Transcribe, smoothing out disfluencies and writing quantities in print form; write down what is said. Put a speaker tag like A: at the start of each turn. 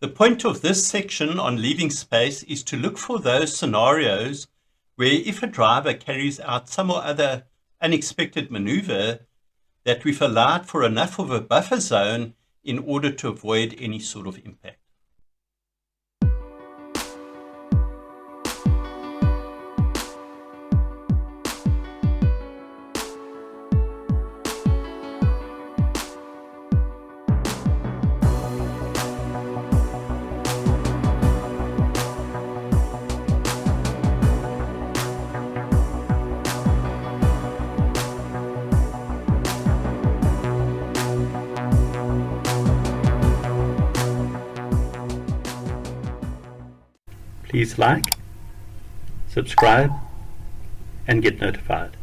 A: The point of this section on leaving space is to look for those scenarios where if a driver carries out some or other unexpected maneuver, that we've allowed for enough of a buffer zone in order to avoid any sort of impact.
B: Please like, subscribe, and get notified.